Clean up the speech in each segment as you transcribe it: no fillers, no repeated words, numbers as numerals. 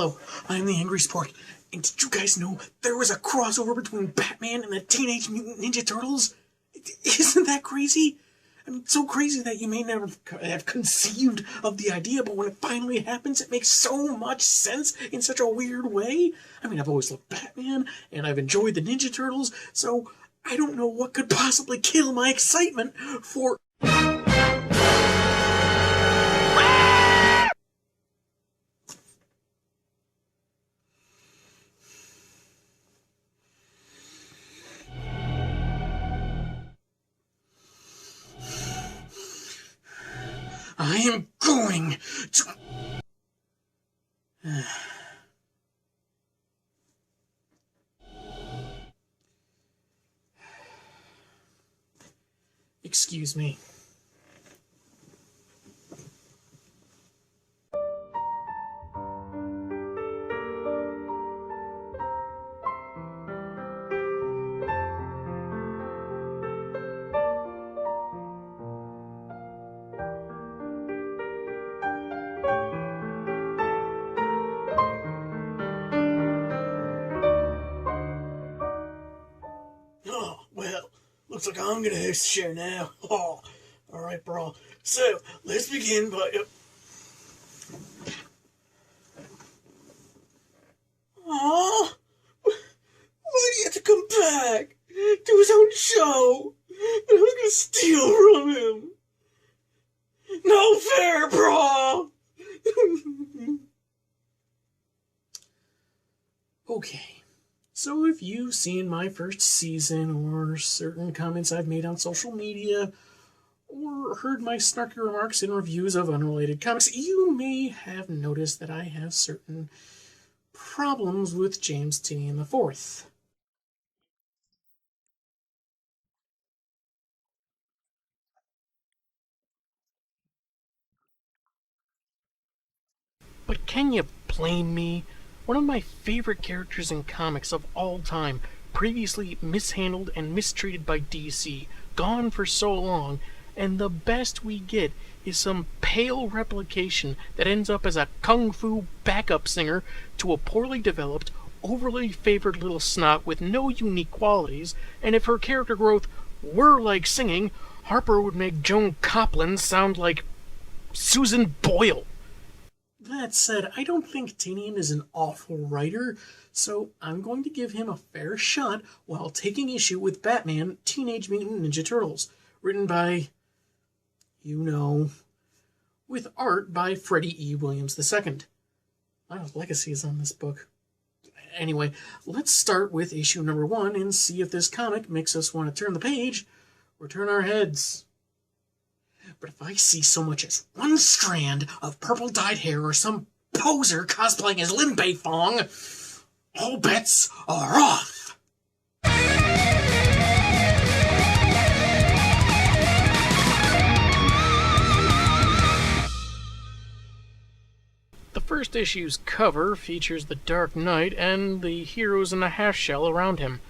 Hello, I'm the Angry Sport, and did you guys know there was a crossover between Batman and the Teenage Mutant Ninja Turtles? Isn't that crazy? I mean, so crazy that you may never have conceived of the idea, but when it finally happens, it makes so much sense in such a weird way. I mean, I've always loved Batman, and I've enjoyed the Ninja Turtles, so I don't know what could possibly kill my excitement for... I am going to... Excuse me. Oh, well, looks like I'm gonna have to share now. Oh, alright, bro. So, let's begin by... Aww! Why do you have to come back to his own show? And I was gonna steal from him. No fair, bro! Okay. So if you've seen my first season, or certain comments I've made on social media, or heard my snarky remarks in reviews of unrelated comics, you may have noticed that I have certain problems with James Tynion IV. But can you blame me? One of my favorite characters in comics of all time, previously mishandled and mistreated by DC, gone for so long, and the best we get is some pale replication that ends up as a kung fu backup singer to a poorly developed, overly favored little snot with no unique qualities, and if her character growth were like singing, Harper would make Joan Copland sound like Susan Boyle. That said, I don't think Tynion is an awful writer, so I'm going to give him a fair shot while taking issue with Batman Teenage Mutant Ninja Turtles, written by, you know, with art by Freddie E. Williams II. Wow, legacy is on this book. Anyway, let's start with issue number 1 and see if this comic makes us want to turn the page or turn our heads. But if I see so much as one strand of purple dyed hair or some poser cosplaying as Lin Bei Fong, all bets are off. The first issue's cover features the Dark Knight and the heroes in the half-shell around him.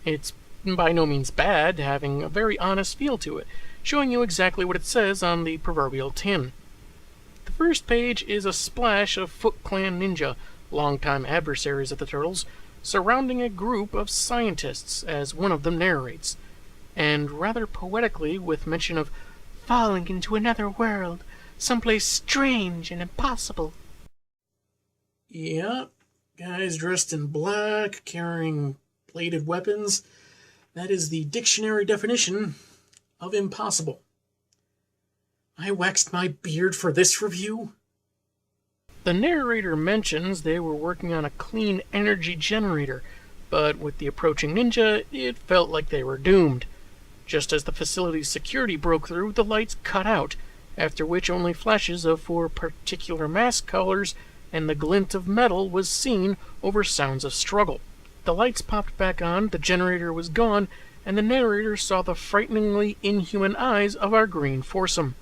It's by no means bad, having a very honest feel to it, showing you exactly what it says on the proverbial tin. The first page is a splash of Foot Clan Ninja, longtime adversaries of the Turtles, surrounding a group of scientists, as one of them narrates, and rather poetically with mention of falling into another world, someplace strange and impossible. Yeah, guys dressed in black, carrying bladed weapons. That is the dictionary definition of impossible. I waxed my beard for this review. The narrator mentions they were working on a clean energy generator, but with the approaching ninja, it felt like they were doomed. Just as the facility's security broke through, the lights cut out, after which only flashes of 4 particular mask colors and the glint of metal was seen over sounds of struggle. The lights popped back on, the generator was gone, and the narrator saw the frighteningly inhuman eyes of our green foursome.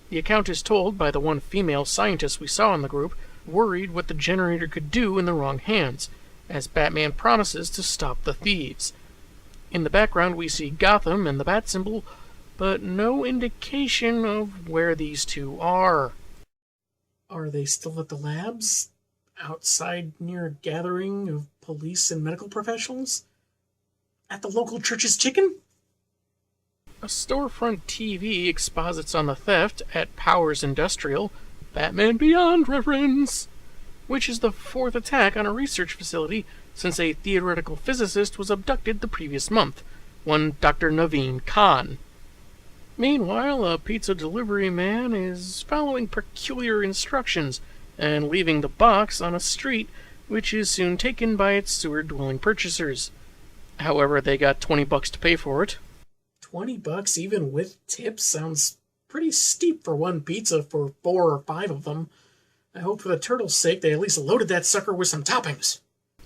The account is told by the one female scientist we saw in the group, worried what the generator could do in the wrong hands, as Batman promises to stop the thieves. In the background we see Gotham and the bat symbol, but no indication of where these two are. Are they still at the labs? outside near a gathering of police and medical professionals? At the local church's chicken? A storefront TV exposits on the theft at Powers Industrial, Batman Beyond reference, which is the fourth attack on a research facility since a theoretical physicist was abducted the previous month, one Dr. Naveen Khan. Meanwhile, a pizza delivery man is following peculiar instructions and leaving the box on a street which is soon taken by its sewer-dwelling purchasers. However, they got $20 to pay for it. $20 even with tips sounds pretty steep for one pizza for 4 or 5 of them. I hope for the turtle's sake they at least loaded that sucker with some toppings.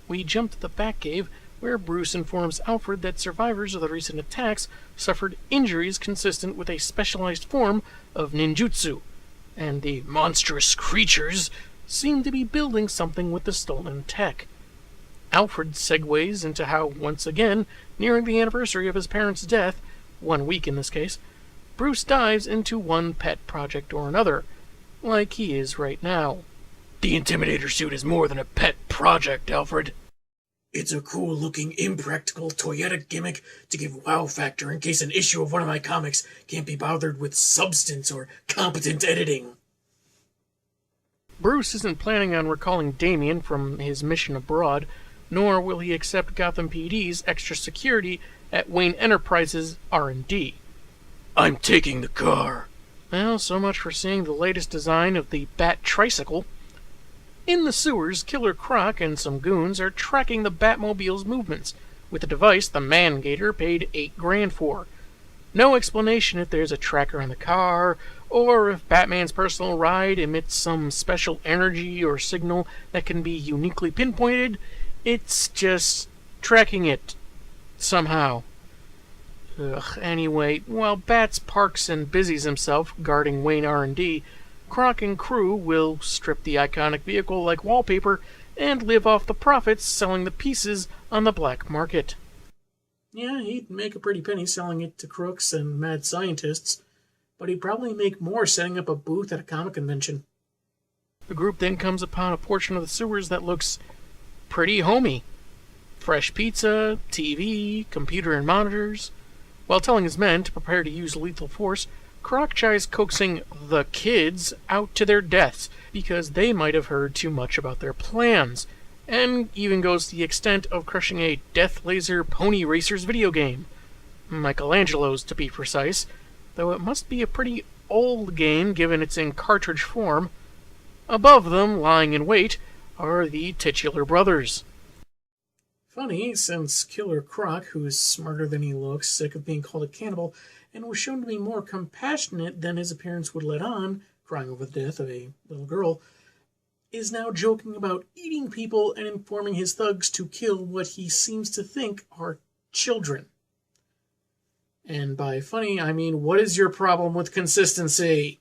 We jump to the Batcave, where Bruce informs Alfred that survivors of the recent attacks suffered injuries consistent with a specialized form of ninjutsu, and the monstrous creatures seem to be building something with the stolen tech. Alfred segues into how, once again, nearing the anniversary of his parents' death, 1 week in this case, Bruce dives into one pet project or another, like he is right now. The Intimidator suit is more than a pet project, Alfred. It's a cool-looking, impractical toyetic gimmick to give wow factor in case an issue of one of my comics can't be bothered with substance or competent editing. Bruce isn't planning on recalling Damien from his mission abroad, nor will he accept Gotham PD's extra security at Wayne Enterprises R&D. I'm taking the car. Well, so much for seeing the latest design of the Bat Tricycle. In the sewers, Killer Croc and some goons are tracking the Batmobile's movements with a device the Man-Gator paid $8,000 for. No explanation if there's a tracker on the car, or if Batman's personal ride emits some special energy or signal that can be uniquely pinpointed. It's just tracking it somehow. Anyway, while Bats parks and busies himself guarding Wayne R&D, Croc and crew will strip the iconic vehicle like wallpaper and live off the profits selling the pieces on the black market. Yeah, he'd make a pretty penny selling it to crooks and mad scientists, but he'd probably make more setting up a booth at a comic convention. The group then comes upon a portion of the sewers that looks pretty homey. Fresh pizza, TV, computer and monitors. While telling his men to prepare to use lethal force, Croc tries coaxing the kids out to their deaths because they might have heard too much about their plans, and even goes to the extent of crushing a Death Laser Pony Racers video game. Michelangelo's, to be precise, though it must be a pretty old game given it's in cartridge form. Above them, lying in wait, are the titular brothers. Funny, since Killer Croc, who is smarter than he looks, sick of being called a cannibal, and was shown to be more compassionate than his appearance would let on, crying over the death of a little girl, is now joking about eating people and informing his thugs to kill what he seems to think are children. And by funny, I mean, what is your problem with consistency?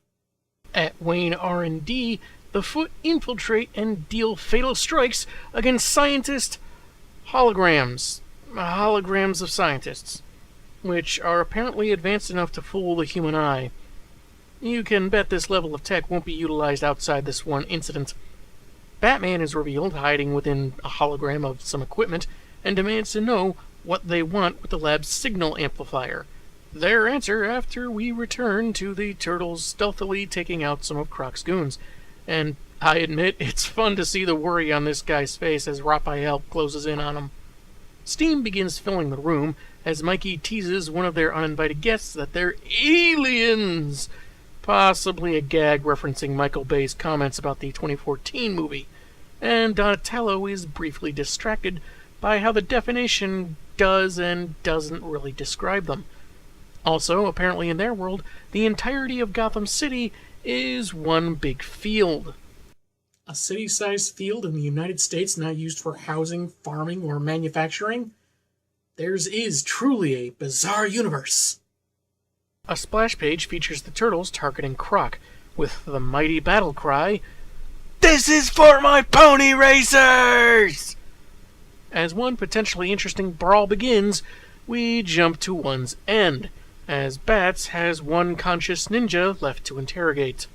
At Wayne R&D, the Foot infiltrate and deal fatal strikes against scientist holograms of scientists, which are apparently advanced enough to fool the human eye. You can bet this level of tech won't be utilized outside this one incident. Batman is revealed hiding within a hologram of some equipment and demands to know what they want with the lab's signal amplifier. Their answer after we return to the Turtles stealthily taking out some of Croc's goons. And I admit, it's fun to see the worry on this guy's face as Raphael closes in on him. Steam begins filling the room as Mikey teases one of their uninvited guests that they're aliens, possibly a gag referencing Michael Bay's comments about the 2014 movie, and Donatello is briefly distracted by how the definition does and doesn't really describe them. Also, apparently in their world, the entirety of Gotham City is one big field. A city-sized field in the United States not used for housing, farming, or manufacturing? Theirs is truly a bizarre universe. A splash page features the Turtles targeting Croc, with the mighty battle cry, "This is for my pony racers!" As one potentially interesting brawl begins, we jump to one's end, as Bats has one conscious ninja left to interrogate.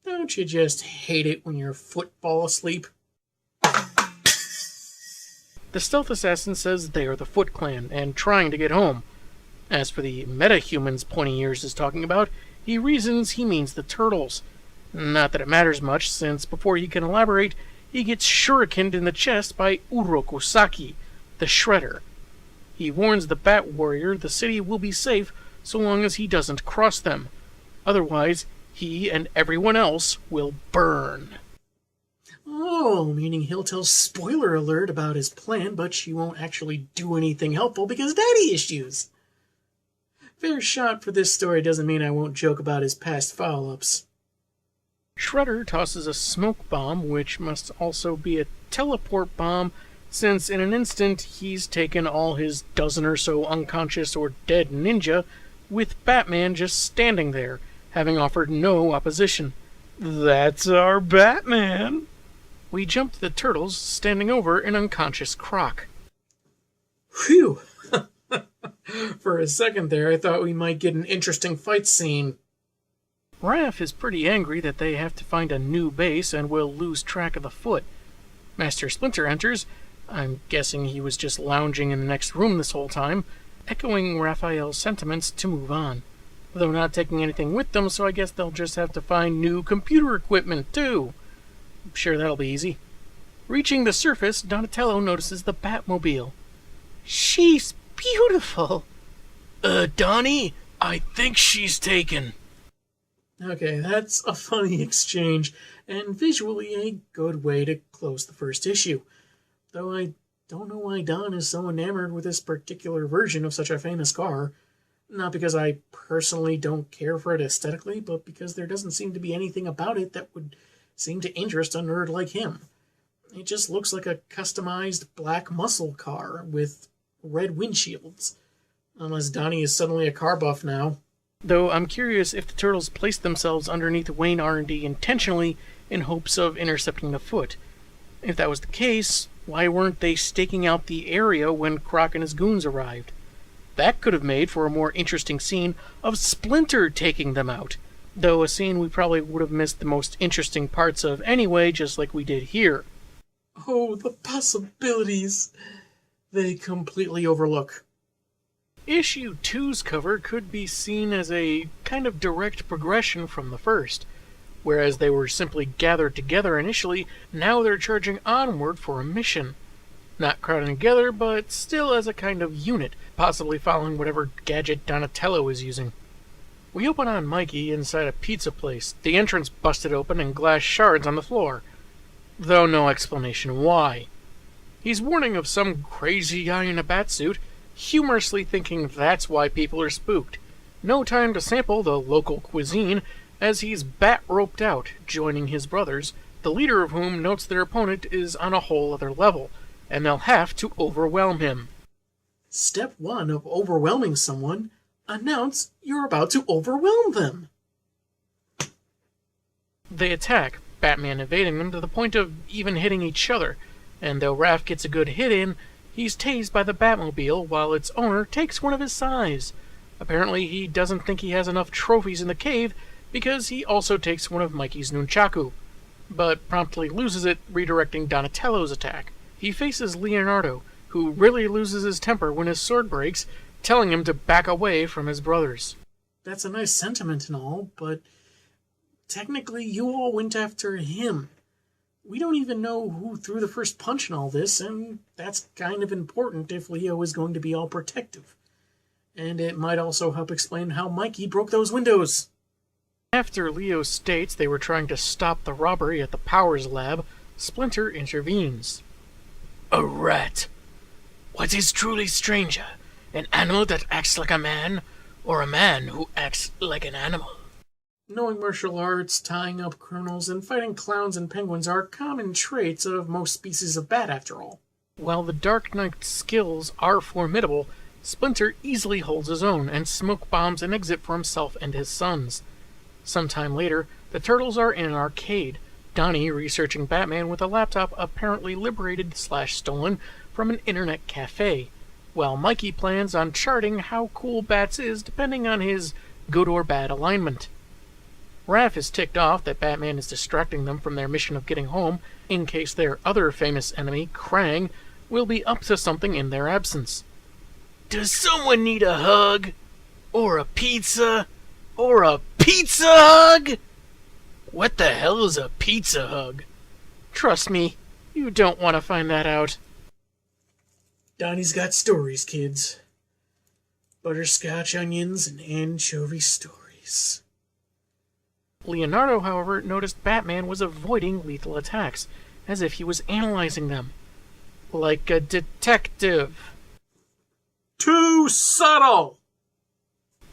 Don't you just hate it when your foot fall asleep? The stealth assassin says they are the Foot Clan and trying to get home. As for the meta-humans Pointy Ears is talking about, he reasons he means the Turtles. Not that it matters much, since before he can elaborate, he gets shurikened in the chest by Uroku Saki, the Shredder. He warns the Bat Warrior the city will be safe so long as he doesn't cross them. Otherwise, he and everyone else will burn. Oh, meaning he'll tell spoiler alert about his plan, but she won't actually do anything helpful because daddy issues. Fair shot for this story doesn't mean I won't joke about his past foul-ups. Shredder tosses a smoke bomb, which must also be a teleport bomb, since in an instant he's taken all his dozen or so unconscious or dead ninja, with Batman just standing there, having offered no opposition. That's our Batman! We jump to the Turtles standing over an unconscious Croc. Phew! For a second there, I thought we might get an interesting fight scene. Raph is pretty angry that they have to find a new base and will lose track of the Foot. Master Splinter enters. I'm guessing he was just lounging in the next room this whole time, echoing Raphael's sentiments to move on. Though not taking anything with them, so I guess they'll just have to find new computer equipment, too. I'm sure that'll be easy. Reaching the surface, Donatello notices the Batmobile. She's beautiful. Donnie, I think she's taken. Okay, that's a funny exchange, and visually a good way to close the first issue. Though I don't know why Don is so enamored with this particular version of such a famous car. Not because I personally don't care for it aesthetically, but because there doesn't seem to be anything about it that would seem to interest a nerd like him. It just looks like a customized black muscle car with red windshields. Unless Donnie is suddenly a car buff now. Though I'm curious if the Turtles placed themselves underneath Wayne R&D intentionally in hopes of intercepting the Foot. If that was the case, why weren't they staking out the area when Croc and his goons arrived? That could have made for a more interesting scene of Splinter taking them out, though a scene we probably would have missed the most interesting parts of anyway, just like we did here. Oh, the possibilities they completely overlook. Issue 2's cover could be seen as a kind of direct progression from the first. Whereas they were simply gathered together initially, now they're charging onward for a mission. Not crowded together, but still as a kind of unit, possibly following whatever gadget Donatello is using. We open on Mikey inside a pizza place, the entrance busted open and glass shards on the floor. Though no explanation why. He's warning of some crazy guy in a batsuit, humorously thinking that's why people are spooked. No time to sample the local cuisine, as he's bat-roped out, joining his brothers, the leader of whom notes their opponent is on a whole other level, and they'll have to overwhelm him. Step 1 of overwhelming someone, announce you're about to overwhelm them. They attack, Batman evading them to the point of even hitting each other, and though Raph gets a good hit in, he's tased by the Batmobile while its owner takes one of his size. Apparently he doesn't think he has enough trophies in the cave because he also takes one of Mikey's nunchaku, but promptly loses it, redirecting Donatello's attack. He faces Leonardo, who really loses his temper when his sword breaks, telling him to back away from his brothers. That's a nice sentiment and all, but technically you all went after him. We don't even know who threw the first punch in all this, and that's kind of important if Leo is going to be all protective. And it might also help explain how Mikey broke those windows. After Leo states they were trying to stop the robbery at the Powers Lab, Splinter intervenes. A rat. What is truly stranger, an animal that acts like a man, or a man who acts like an animal? Knowing martial arts, tying up criminals, and fighting clowns and penguins are common traits of most species of bat, after all. While the Dark Knight's skills are formidable, Splinter easily holds his own and smoke bombs an exit for himself and his sons. Sometime later, the Turtles are in an arcade, Donnie researching Batman with a laptop apparently liberated/stolen from an internet cafe, while Mikey plans on charting how cool Bats is depending on his good or bad alignment. Raph is ticked off that Batman is distracting them from their mission of getting home in case their other famous enemy, Krang, will be up to something in their absence. Does someone need a hug? Or a pizza? Or a pizza hug? What the hell is a pizza hug? Trust me, you don't want to find that out. Donnie's got stories, kids. Butterscotch onions and anchovy stories. Leonardo, however, noticed Batman was avoiding lethal attacks, as if he was analyzing them. Like a detective. Too subtle!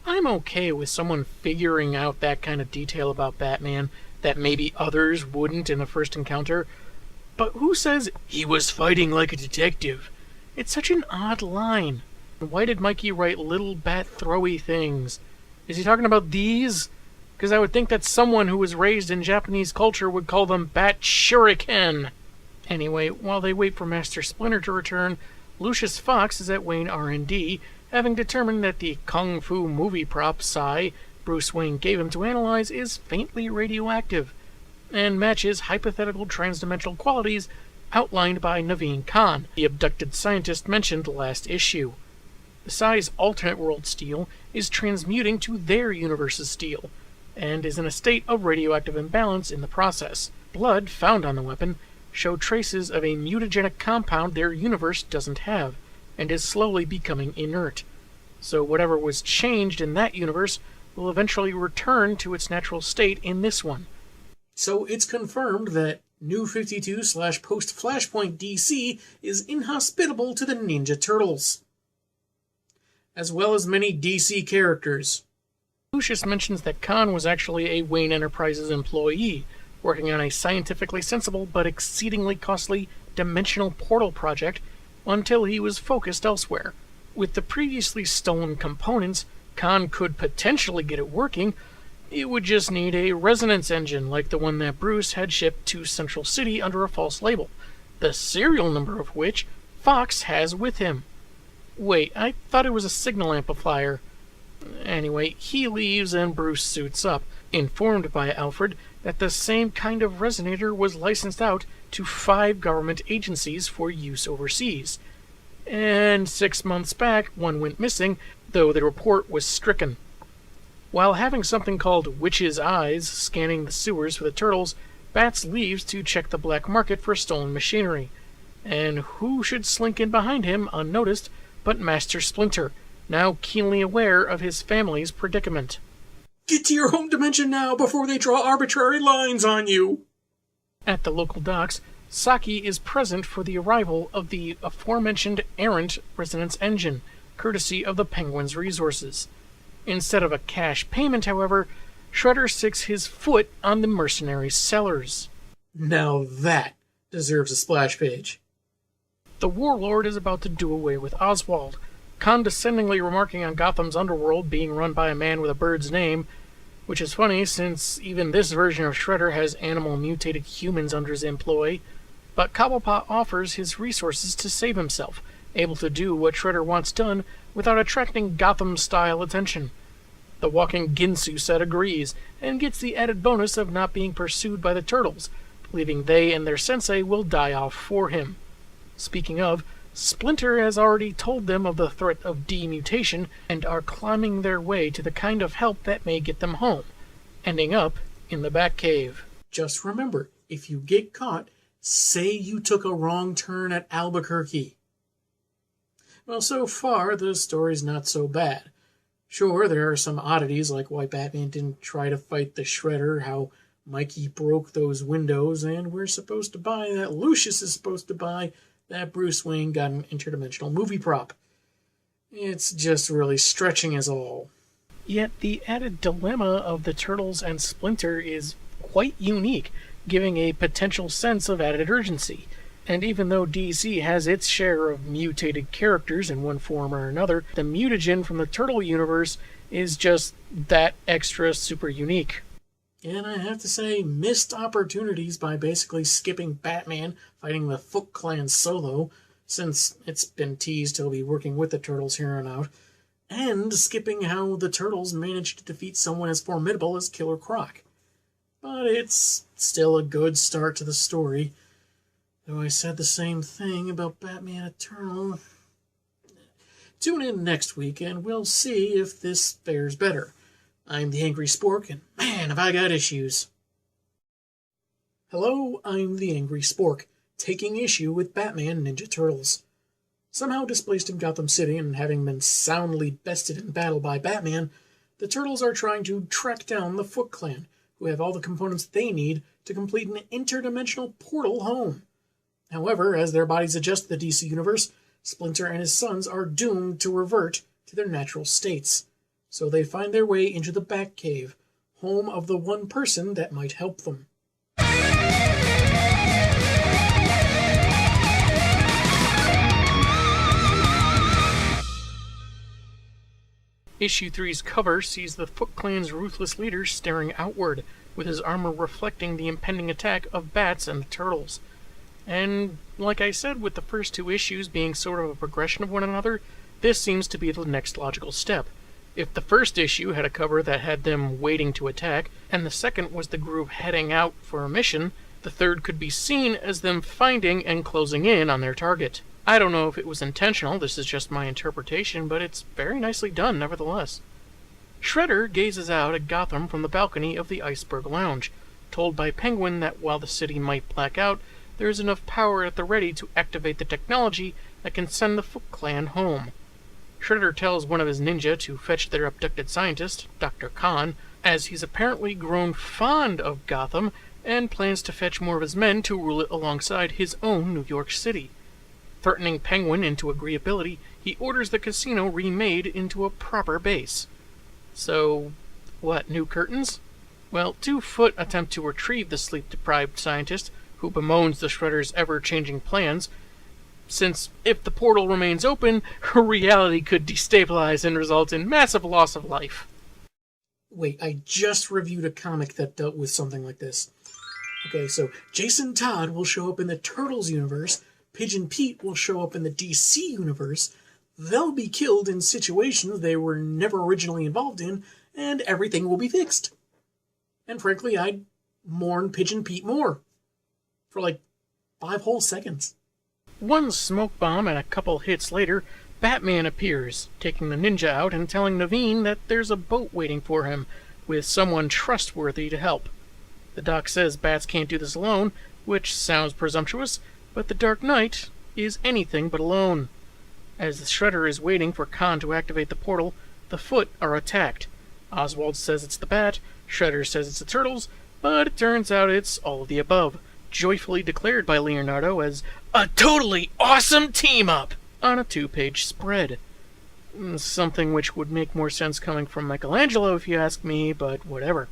I'm okay with someone figuring out that kind of detail about Batman that maybe others wouldn't in the first encounter, but who says he was fighting like a detective? It's such an odd line. Why did Mikey write little bat-throwy things? Is he talking about these? Because I would think that someone who was raised in Japanese culture would call them bat shuriken. Anyway, while they wait for Master Splinter to return, Lucius Fox is at Wayne R&D, having determined that the kung fu movie prop Psy Bruce Wayne gave him to analyze is faintly radioactive, and matches hypothetical transdimensional qualities outlined by Naveen Khan, the abducted scientist mentioned last issue. The Psy's alternate world steel is transmuting to their universe's steel, and is in a state of radioactive imbalance in the process. Blood found on the weapon show traces of a mutagenic compound their universe doesn't have, and is slowly becoming inert. So whatever was changed in that universe will eventually return to its natural state in this one. So it's confirmed that New 52/post-Flashpoint DC is inhospitable to the Ninja Turtles, as well as many DC characters. Lucius mentions that Khan was actually a Wayne Enterprises employee, working on a scientifically sensible but exceedingly costly dimensional portal project until he was focused elsewhere. With the previously stolen components, Khan could potentially get it working. It would just need a resonance engine like the one that Bruce had shipped to Central City under a false label, the serial number of which Fox has with him. Wait, I thought it was a signal amplifier. Anyway, he leaves and Bruce suits up, informed by Alfred that the same kind of resonator was licensed out to 5 government agencies for use overseas. And 6 months back, one went missing, though the report was stricken. While having something called Witch's Eyes scanning the sewers for the Turtles, Bats leaves to check the black market for stolen machinery. And who should slink in behind him unnoticed but Master Splinter, now keenly aware of his family's predicament. Get to your home dimension now before they draw arbitrary lines on you! At the local docks, Saki is present for the arrival of the aforementioned errant resonance engine, courtesy of the Penguin's resources. Instead of a cash payment, however, Shredder sticks his foot on the mercenaries' cellars. Now that deserves a splash page. The Warlord is about to do away with Oswald, condescendingly remarking on Gotham's underworld being run by a man with a bird's name, which is funny since even this version of Shredder has animal mutated humans under his employ. But Cobblepot offers his resources to save himself, able to do what Shredder wants done without attracting Gotham-style attention. The walking Ginsu set agrees, and gets the added bonus of not being pursued by the Turtles, believing they and their sensei will die off for him. Speaking of, Splinter has already told them of the threat of demutation and are climbing their way to the kind of help that may get them home, ending up in the Batcave. Just remember, if you get caught, say you took a wrong turn at Albuquerque. Well, so far, the story's not so bad. Sure, there are some oddities like why Batman didn't try to fight the Shredder, how Mikey broke those windows, and we're supposed to buy that Lucius is supposed to buy that Bruce Wayne got an interdimensional movie prop. It's just really stretching us all. Yet the added dilemma of the Turtles and Splinter is quite unique, giving a potential sense of added urgency. And even though DC has its share of mutated characters in one form or another, the mutagen from the Turtle universe is just that extra super unique. And I have to say, missed opportunities by basically skipping Batman fighting the Foot Clan solo, since it's been teased he'll be working with the Turtles here on out, and skipping how the Turtles managed to defeat someone as formidable as Killer Croc. But it's still a good start to the story. Though I said the same thing about Batman Eternal. Tune in next week and we'll see if this fares better. I'm the Angry Spork, and man, have I got issues. Hello, I'm the Angry Spork, taking issue with Batman Ninja Turtles. Somehow displaced in Gotham City and having been soundly bested in battle by Batman, the Turtles are trying to track down the Foot Clan, who have all the components they need to complete an interdimensional portal home. However, as their bodies adjust to the DC Universe, Splinter and his sons are doomed to revert to their natural states. So they find their way into the Batcave, home of the one person that might help them. Issue 3's cover sees the Foot Clan's ruthless leader staring outward, with his armor reflecting the impending attack of bats and the turtles. And, like I said, with the first two issues being sort of a progression of one another, this seems to be the next logical step. If the first issue had a cover that had them waiting to attack, and the second was the group heading out for a mission, the third could be seen as them finding and closing in on their target. I don't know if it was intentional, this is just my interpretation, but it's very nicely done nevertheless. Shredder gazes out at Gotham from the balcony of the Iceberg Lounge, told by Penguin that while the city might black out, there is enough power at the ready to activate the technology that can send the Foot Clan home. Shredder tells one of his ninja to fetch their abducted scientist, Dr. Khan, as he's apparently grown fond of Gotham and plans to fetch more of his men to rule it alongside his own New York City. Threatening Penguin into agreeability, he orders the casino remade into a proper base. So, what, new curtains? Well, 2 Foot attempt to retrieve the sleep-deprived scientist, who bemoans the Shredder's ever-changing plans, since if the portal remains open, reality could destabilize and result in massive loss of life. Wait, I just reviewed a comic that dealt with something like this. Okay, so Jason Todd will show up in the Turtles universe, Pigeon Pete will show up in the DC universe, they'll be killed in situations they were never originally involved in, and everything will be fixed. And frankly, I'd mourn Pigeon Pete more. For like 5 whole seconds. One smoke bomb and a couple hits later, Batman appears, taking the ninja out and telling Naveen that there's a boat waiting for him, with someone trustworthy to help. The Doc says bats can't do this alone, which sounds presumptuous, but the Dark Knight is anything but alone. As the Shredder is waiting for Khan to activate the portal, the Foot are attacked. Oswald says it's the Bat, Shredder says it's the Turtles, but it turns out it's all of the above, joyfully declared by Leonardo as a totally awesome team-up on a 2-page spread. Something which would make more sense coming from Michelangelo if you ask me, but whatever.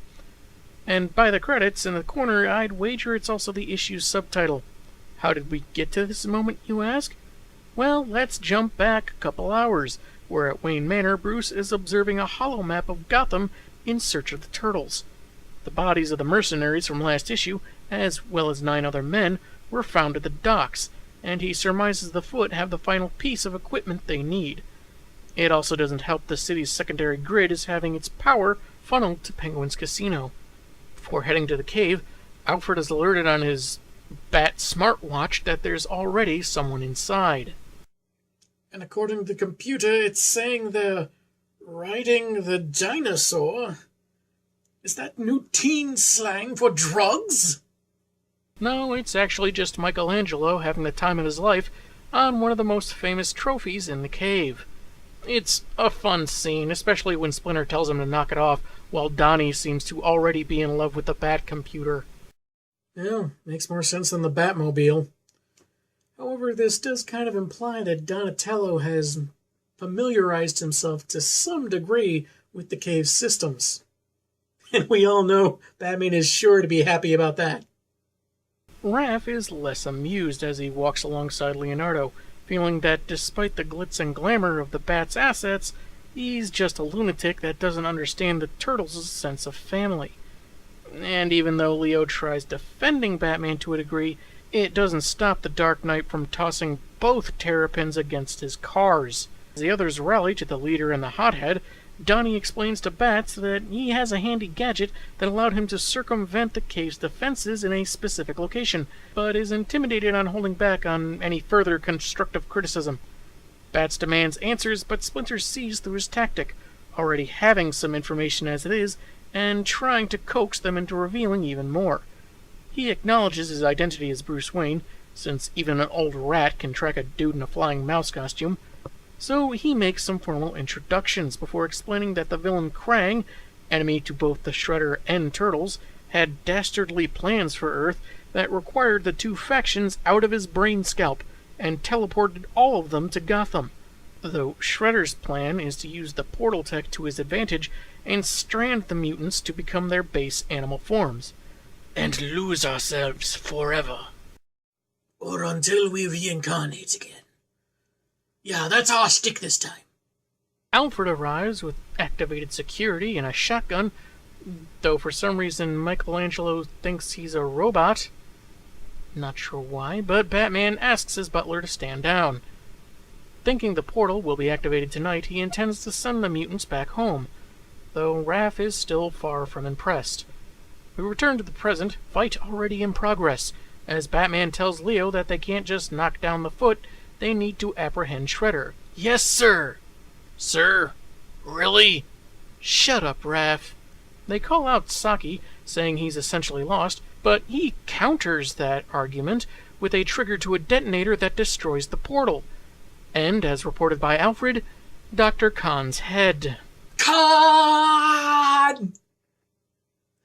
And by the credits in the corner, I'd wager it's also the issue's subtitle. How did we get to this moment, you ask? Well, let's jump back a couple hours, where at Wayne Manor, Bruce is observing a hollow map of Gotham in search of the Turtles. The bodies of the mercenaries from last issue, as well as 9 other men, were found at the docks, and he surmises the Foot have the final piece of equipment they need. It also doesn't help the city's secondary grid is having its power funneled to Penguin's casino. Before heading to the cave, Alfred is alerted on his Bat smartwatch that there's already someone inside. And according to the computer, it's saying they're riding the dinosaur. Is that new teen slang for drugs? No, it's actually just Michelangelo having the time of his life on one of the most famous trophies in the cave. It's a fun scene, especially when Splinter tells him to knock it off, while Donnie seems to already be in love with the Bat computer. Yeah, makes more sense than the Batmobile. However, this does kind of imply that Donatello has familiarized himself to some degree with the cave's systems. And we all know Batman is sure to be happy about that. Raph is less amused as he walks alongside Leonardo, feeling that despite the glitz and glamour of the Bat's assets, he's just a lunatic that doesn't understand the Turtles' sense of family. And even though Leo tries defending Batman to a degree, it doesn't stop the Dark Knight from tossing both terrapins against his cars. The others rally to the leader and the hothead, Donnie explains to Bats that he has a handy gadget that allowed him to circumvent the cave's defenses in a specific location, but is intimidated on holding back on any further constructive criticism. Bats demands answers, but Splinter sees through his tactic, already having some information as it is, and trying to coax them into revealing even more. He acknowledges his identity as Bruce Wayne, since even an old rat can track a dude in a flying mouse costume, so he makes some formal introductions before explaining that the villain Krang, enemy to both the Shredder and Turtles, had dastardly plans for Earth that required the two factions out of his brain scalp and teleported all of them to Gotham, though Shredder's plan is to use the portal tech to his advantage and strand the mutants to become their base animal forms. And lose ourselves forever. Or until we reincarnate again. Yeah, that's our stick this time. Alfred arrives with activated security and a shotgun, though for some reason Michelangelo thinks he's a robot. Not sure why, but Batman asks his butler to stand down. Thinking the portal will be activated tonight, he intends to send the mutants back home, though Raph is still far from impressed. We return to the present, fight already in progress, as Batman tells Leo that they can't just knock down the Foot, they need to apprehend Shredder. Yes, sir! Sir? Really? Shut up, Raph. They call out Saki, saying he's essentially lost, but he counters that argument with a trigger to a detonator that destroys the portal. And, as reported by Alfred, Dr. Khan's head. Khan!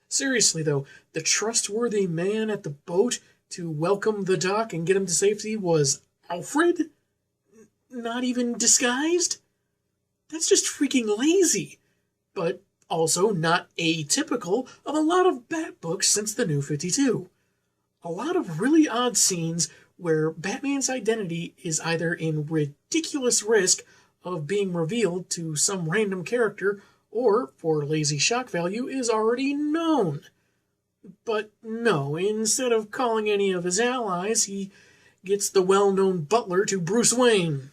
Seriously, though, the trustworthy man at the boat to welcome the Doc and get him to safety was Alfred? Not even disguised? That's just freaking lazy. But also not atypical of a lot of Bat books since the New 52. A lot of really odd scenes where Batman's identity is either in ridiculous risk of being revealed to some random character or, for lazy shock value, is already known. But no, instead of calling any of his allies, he gets the well-known butler to Bruce Wayne.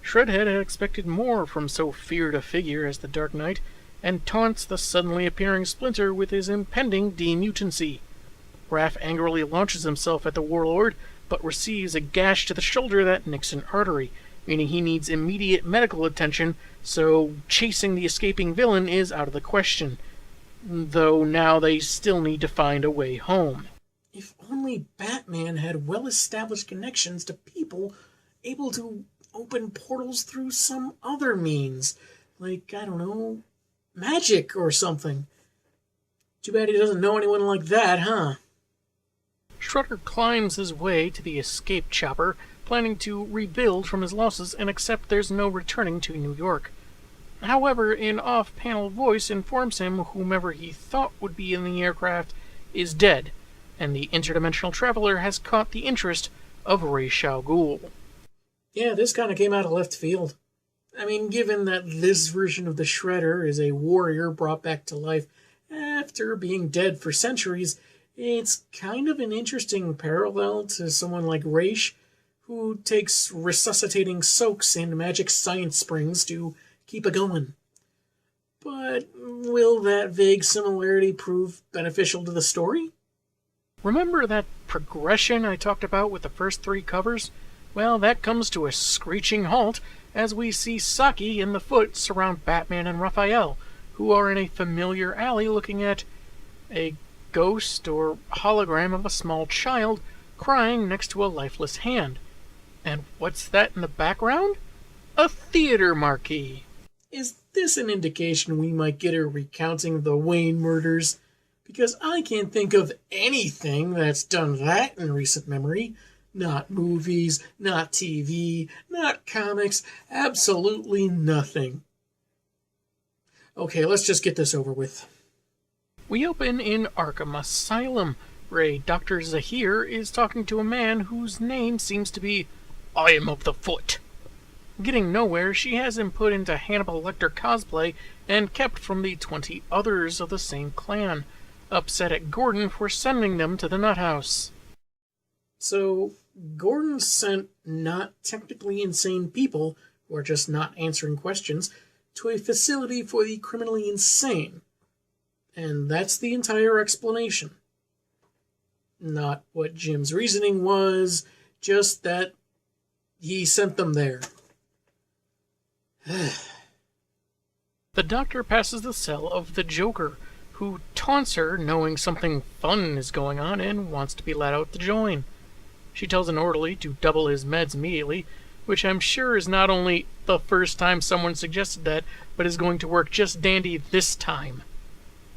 Shredhead had expected more from so feared a figure as the Dark Knight, and taunts the suddenly appearing Splinter with his impending demutancy. Raph angrily launches himself at the Warlord, but receives a gash to the shoulder that nicks an artery, meaning he needs immediate medical attention, so chasing the escaping villain is out of the question. Though now they still need to find a way home. If only Batman had well-established connections to people able to open portals through some other means. Like, I don't know, magic or something. Too bad he doesn't know anyone like that, huh? Shredder climbs his way to the escape chopper, planning to rebuild from his losses and accept there's no returning to New York. However, an off-panel voice informs him whomever he thought would be in the aircraft is dead, and the interdimensional traveler has caught the interest of Ra's al Ghul. Yeah, this kind of came out of left field. I mean, given that this version of the Shredder is a warrior brought back to life after being dead for centuries, it's kind of an interesting parallel to someone like Ra's, who takes resuscitating soaks in magic science springs to keep it going. But will that vague similarity prove beneficial to the story? Remember that progression I talked about with the first 3 covers? Well, that comes to a screeching halt as we see Saki and the Foot surround Batman and Raphael, who are in a familiar alley looking at a ghost or hologram of a small child crying next to a lifeless hand. And what's that in the background? A theater marquee. Is this an indication we might get a recounting of the Wayne murders? Because I can't think of anything that's done that in recent memory. Not movies, not TV, not comics, absolutely nothing. Okay, let's just get this over with. We open in Arkham Asylum, where Dr. Zahir is talking to a man whose name seems to be I am of the Foot. Getting nowhere, she has him put into Hannibal Lecter cosplay and kept from the 20 others of the same clan, upset at Gordon for sending them to the nut house. So, Gordon sent not technically insane people, who are just not answering questions, to a facility for the criminally insane. And that's the entire explanation. Not what Jim's reasoning was, just that he sent them there. The doctor passes the cell of the Joker, who taunts her knowing something fun is going on and wants to be let out to join. She tells an orderly to double his meds immediately, which I'm sure is not only the first time someone suggested that, but is going to work just dandy this time.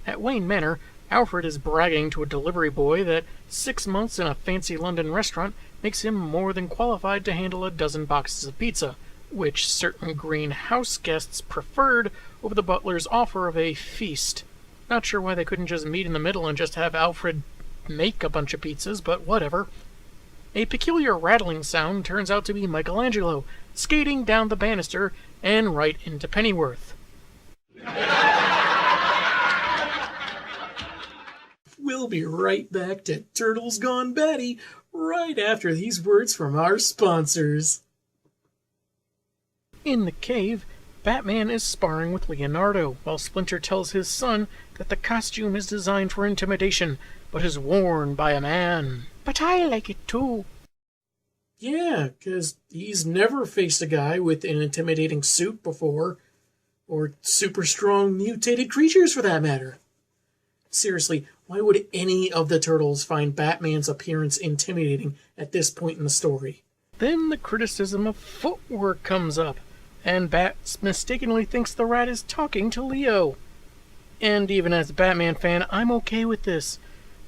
At Wayne Manor, Alfred is bragging to a delivery boy that 6 months in a fancy London restaurant makes him more than qualified to handle a dozen boxes of pizza, which certain green house guests preferred over the butler's offer of a feast. Not sure why they couldn't just meet in the middle and just have Alfred make a bunch of pizzas, but whatever. A peculiar rattling sound turns out to be Michelangelo, skating down the banister and right into Pennyworth. We'll be right back to Turtles Gone Batty right after these words from our sponsors. In the cave, Batman is sparring with Leonardo, while Splinter tells his son that the costume is designed for intimidation, but is worn by a man. But I like it too. Yeah, because he's never faced a guy with an intimidating suit before, or super strong mutated creatures for that matter. Seriously, why would any of the Turtles find Batman's appearance intimidating at this point in the story? Then the criticism of footwork comes up, and Bats mistakenly thinks the rat is talking to Leo. And even as a Batman fan, I'm okay with this.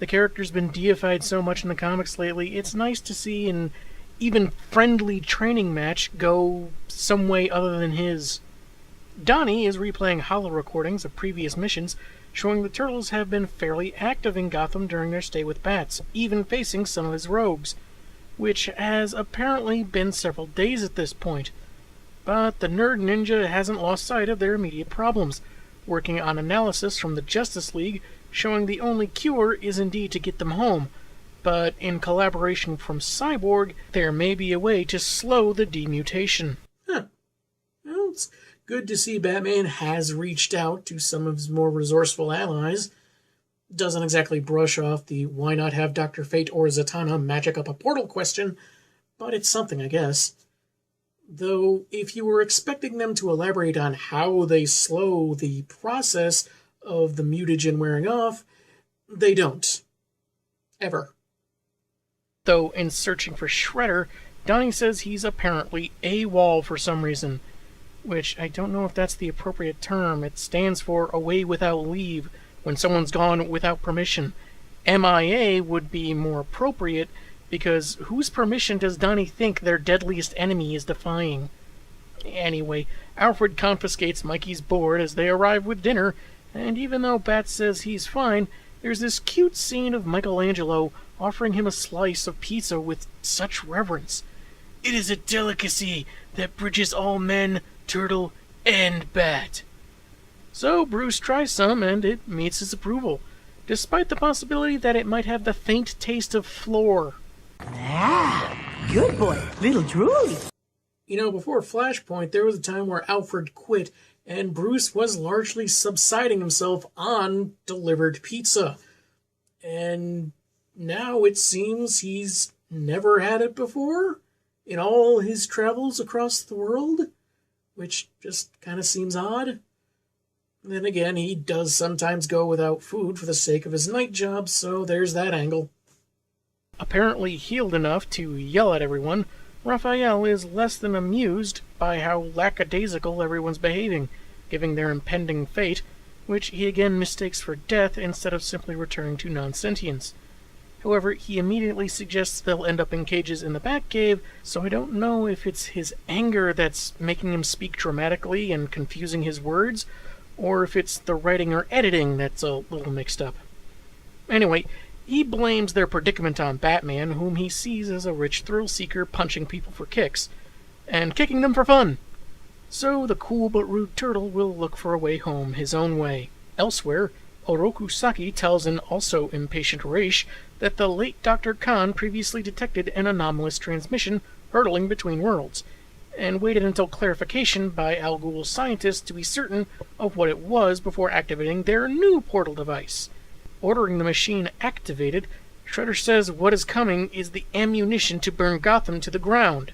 The character's been deified so much in the comics lately, it's nice to see an even friendly training match go some way other than his. Donnie is replaying holo recordings of previous missions, showing the Turtles have been fairly active in Gotham during their stay with Bats, even facing some of his rogues, which has apparently been several days at this point. But the Nerd Ninja hasn't lost sight of their immediate problems, working on analysis from the Justice League, showing the only cure is indeed to get them home, but in collaboration from Cyborg, there may be a way to slow the demutation. Huh. Well, it's good to see Batman has reached out to some of his more resourceful allies. Doesn't exactly brush off the why not have Dr. Fate or Zatanna magic up a portal question, but it's something, I guess. Though, if you were expecting them to elaborate on how they slow the process of the mutagen wearing off, they don't. Ever. Though in searching for Shredder, Donnie says he's apparently AWOL for some reason, which I don't know if that's the appropriate term. It stands for away without leave, when someone's gone without permission. MIA would be more appropriate, because whose permission does Donnie think their deadliest enemy is defying? Anyway, Alfred confiscates Mikey's board as they arrive with dinner, and even though Bat says he's fine, there's this cute scene of Michelangelo offering him a slice of pizza with such reverence. It is a delicacy that bridges all men, turtle, and bat. So Bruce tries some, and it meets his approval, despite the possibility that it might have the faint taste of floor. Ah, good boy, little drooly. You know, before Flashpoint, there was a time where Alfred quit, and Bruce was largely subsiding himself on delivered pizza. And now it seems he's never had it before in all his travels across the world, which just kind of seems odd. Then again, he does sometimes go without food for the sake of his night job, so there's that angle. Apparently healed enough to yell at everyone, Raphael is less than amused by how lackadaisical everyone's behaving, given their impending fate, which he again mistakes for death instead of simply returning to non-sentience. However, he immediately suggests they'll end up in cages in the Batcave, so I don't know if it's his anger that's making him speak dramatically and confusing his words, or if it's the writing or editing that's a little mixed up. Anyway, he blames their predicament on Batman, whom he sees as a rich thrill-seeker punching people for kicks, and kicking them for fun. So the cool but rude turtle will look for a way home his own way. Elsewhere, Oroku Saki tells an also impatient Reish that the late Dr. Khan previously detected an anomalous transmission hurtling between worlds, and waited until clarification by Al Ghul's scientists to be certain of what it was before activating their new portal device. Ordering the machine activated, Shredder says what is coming is the ammunition to burn Gotham to the ground.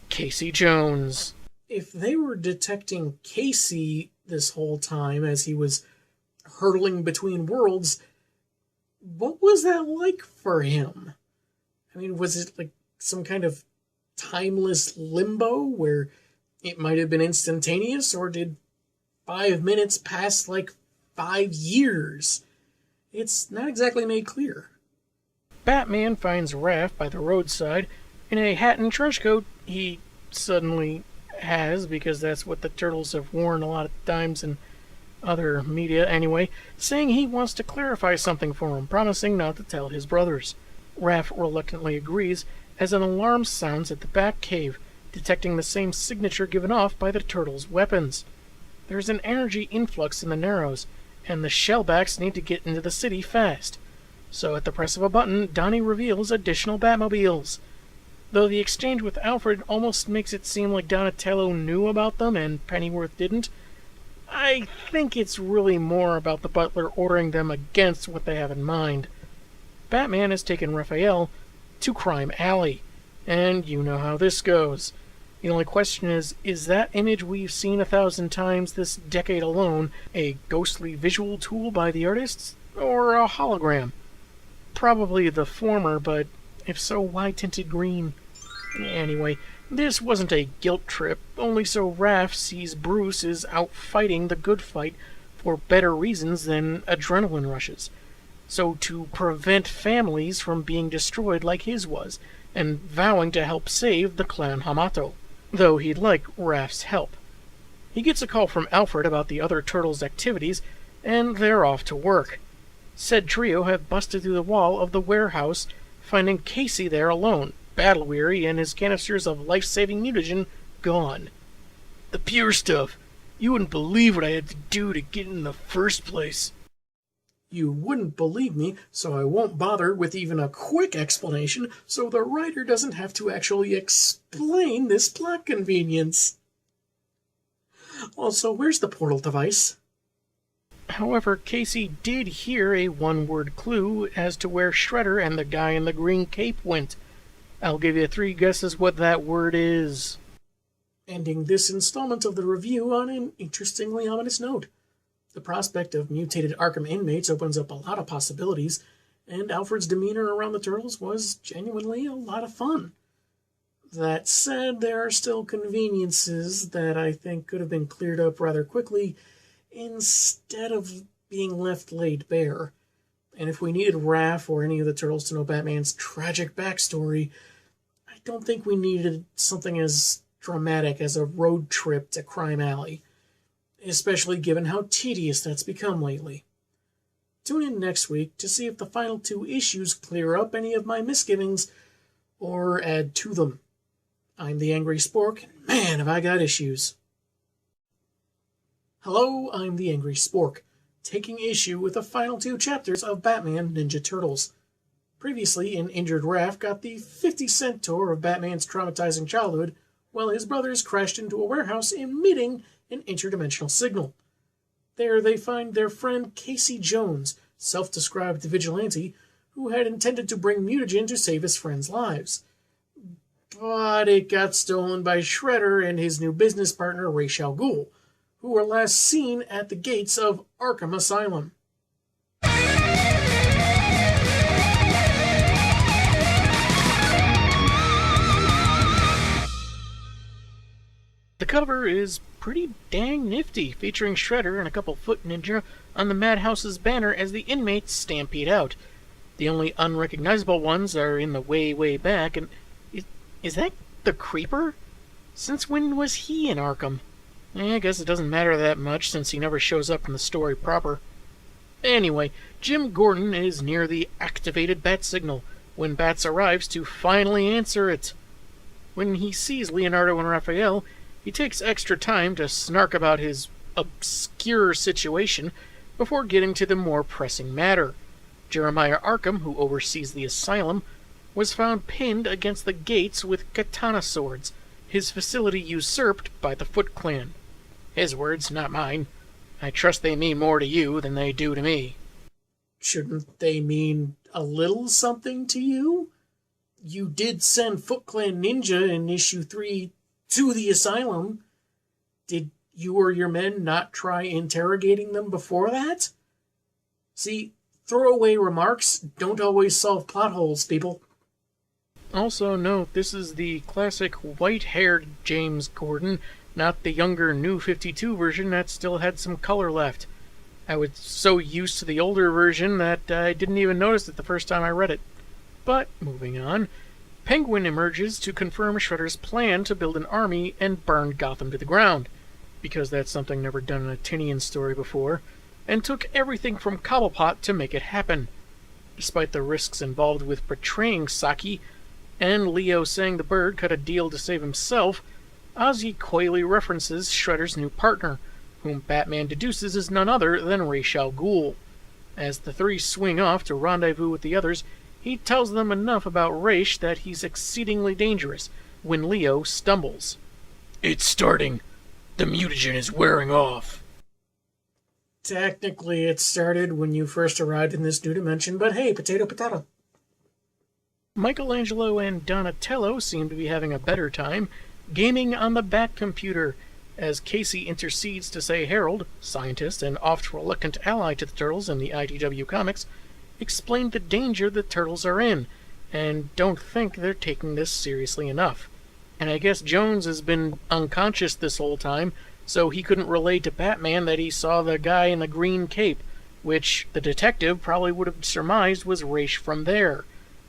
Casey Jones. If they were detecting Casey this whole time as he was hurtling between worlds, what was that like for him? I mean, was it like some kind of timeless limbo where it might have been instantaneous, or did 5 minutes pass like 5 years? It's not exactly made clear. Batman finds Raph by the roadside in a hat and trench coat he suddenly has, because that's what the Turtles have worn a lot of times in other media anyway, saying he wants to clarify something for him, promising not to tell his brothers. Raph reluctantly agrees as an alarm sounds at the Batcave, detecting the same signature given off by the Turtles' weapons. There's an energy influx in the Narrows, and the Shellbacks need to get into the city fast. So at the press of a button, Donnie reveals additional Batmobiles. Though the exchange with Alfred almost makes it seem like Donatello knew about them and Pennyworth didn't, I think it's really more about the butler ordering them against what they have in mind. Batman has taken Raphael to Crime Alley, and you know how this goes. The only question is that image we've seen 1,000 times this decade alone a ghostly visual tool by the artists, or a hologram? Probably the former, but if so, why tinted green? Anyway, this wasn't a guilt trip, only so Raph sees Bruce is out fighting the good fight for better reasons than adrenaline rushes. So to prevent families from being destroyed like his was, and vowing to help save the clan Hamato, though he'd like Raph's help. He gets a call from Alfred about the other Turtles' activities, and they're off to work. Said trio have busted through the wall of the warehouse, finding Casey there alone, battle-weary, and his canisters of life-saving mutagen gone. The pure stuff. You wouldn't believe what I had to do to get in the first place. You wouldn't believe me, so I won't bother with even a quick explanation, so the writer doesn't have to actually explain this plot convenience. Also, where's the portal device? However, Casey did hear a one-word clue as to where Shredder and the guy in the green cape went. I'll give you 3 guesses what that word is. Ending this installment of the review on an interestingly ominous note. The prospect of mutated Arkham inmates opens up a lot of possibilities, and Alfred's demeanor around the Turtles was genuinely a lot of fun. That said, there are still conveniences that I think could have been cleared up rather quickly instead of being left laid bare. And if we needed Raph or any of the Turtles to know Batman's tragic backstory, I don't think we needed something as dramatic as a road trip to Crime Alley, especially given how tedious that's become lately. Tune in next week to see if the final 2 issues clear up any of my misgivings or add to them. I'm the Angry Spork, and man, have I got issues. Hello, I'm the Angry Spork, taking issue with the final 2 chapters of Batman Ninja Turtles. Previously, an injured Raph got the 50-cent tour of Batman's traumatizing childhood, while his brothers crashed into a warehouse emitting an interdimensional signal. There they find their friend Casey Jones, self-described vigilante, who had intended to bring mutagen to save his friends' lives. But it got stolen by Shredder and his new business partner Ra's al Ghul, who were last seen at the gates of Arkham Asylum. The cover is pretty dang nifty, featuring Shredder and a couple foot ninja on the Madhouse's banner as the inmates stampede out. The only unrecognizable ones are in the way back, and is that the Creeper? Since when was he in Arkham? I guess it doesn't matter that much since he never shows up in the story proper. Anyway, Jim Gordon is near the activated bat signal when Bats arrives to finally answer it. When he sees Leonardo and Raphael, he takes extra time to snark about his obscure situation before getting to the more pressing matter. Jeremiah Arkham, who oversees the asylum, was found pinned against the gates with katana swords, his facility usurped by the Foot Clan. His words, not mine. I trust they mean more to you than they do to me. Shouldn't they mean a little something to you? You did send Foot Clan Ninja in issue 3 to the asylum. Did you or your men not try interrogating them before that? See, throwaway remarks don't always solve plot holes, people. Also note, this is the classic white-haired James Gordon, not the younger New 52 version that still had some color left. I was so used to the older version that I didn't even notice it the first time I read it. But, moving on, Penguin emerges to confirm Shredder's plan to build an army and burn Gotham to the ground, because that's something never done in a Tinian story before, and took everything from Cobblepot to make it happen. Despite the risks involved with betraying Saki, and Leo saying the bird cut a deal to save himself, Ozzy coyly references Shredder's new partner, whom Batman deduces is none other than Ra's al Ghul. As the three swing off to rendezvous with the others, he tells them enough about Ra's that he's exceedingly dangerous when Leo stumbles. "It's starting. The mutagen is wearing off." Technically, it started when you first arrived in this new dimension, but hey, potato, potato. Michelangelo and Donatello seem to be having a better time gaming on the Batcomputer, as Casey intercedes to say Harold, scientist and oft-reluctant ally to the Turtles in the IDW comics, explained the danger the Turtles are in, and don't think they're taking this seriously enough. And I guess Jones has been unconscious this whole time, so he couldn't relay to Batman that he saw the guy in the green cape, which the detective probably would have surmised was Ra's from there.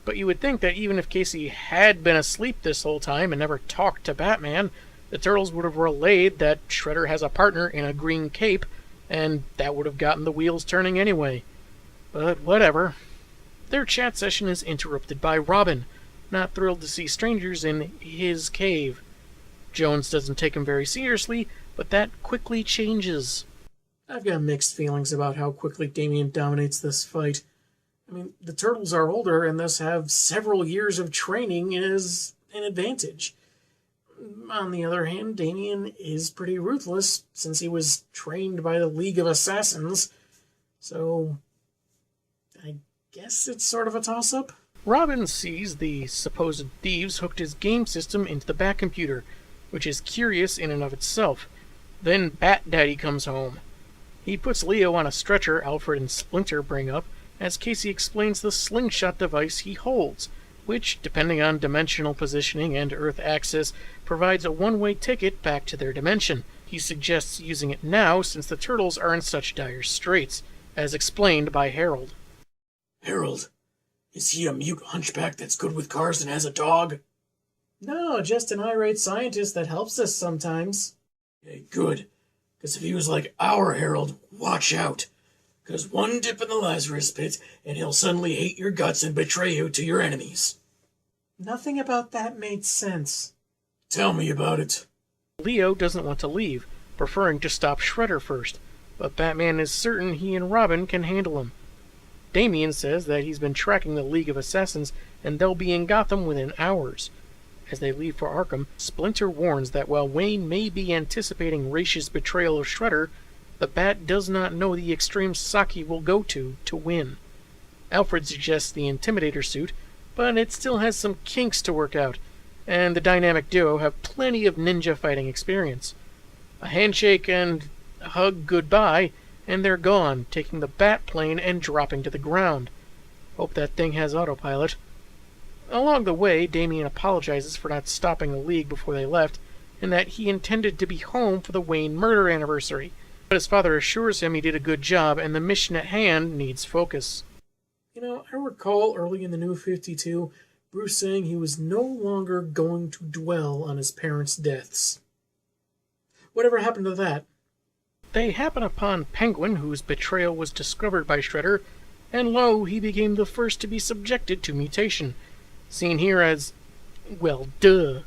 But you would think that even if Casey had been asleep this whole time and never talked to Batman, the Turtles would have relayed that Shredder has a partner in a green cape, and that would have gotten the wheels turning anyway. But whatever. Their chat session is interrupted by Robin, not thrilled to see strangers in his cave. Jones doesn't take him very seriously, but that quickly changes. I've got mixed feelings about how quickly Damian dominates this fight. I mean, the Turtles are older and thus have several years of training as an advantage. On the other hand, Damian is pretty ruthless since he was trained by the League of Assassins, so I guess it's sort of a toss-up. Robin sees the supposed thieves hooked his game system into the Batcomputer, which is curious in and of itself. Then Bat Daddy comes home. He puts Leo on a stretcher Alfred and Splinter bring up, as Casey explains the slingshot device he holds, which, depending on dimensional positioning and Earth access, provides a one-way ticket back to their dimension. He suggests using it now since the Turtles are in such dire straits, as explained by Harold. Harold, is he a mute hunchback that's good with cars and has a dog? No, just an irate scientist that helps us sometimes. Okay, good. Because if he was like our Harold, watch out. Because one dip in the Lazarus pit, and he'll suddenly hate your guts and betray you to your enemies. Nothing about that made sense. Tell me about it. Leo doesn't want to leave, preferring to stop Shredder first, but Batman is certain he and Robin can handle him. Damian says that he's been tracking the League of Assassins, and they'll be in Gotham within hours. As they leave for Arkham, Splinter warns that while Wayne may be anticipating Ra's betrayal of Shredder, the Bat does not know the extreme Saki will go to win. Alfred suggests the Intimidator suit, but it still has some kinks to work out, and the dynamic duo have plenty of ninja fighting experience. A handshake and a hug goodbye, and they're gone, taking the Bat plane and dropping to the ground. Hope that thing has autopilot. Along the way, Damian apologizes for not stopping the League before they left, and that he intended to be home for the Wayne murder anniversary. But his father assures him he did a good job and the mission at hand needs focus. You know, I recall early in the New 52, Bruce saying he was no longer going to dwell on his parents' deaths. Whatever happened to that? They happen upon Penguin, whose betrayal was discovered by Shredder, and lo, he became the first to be subjected to mutation, seen here as, well, duh.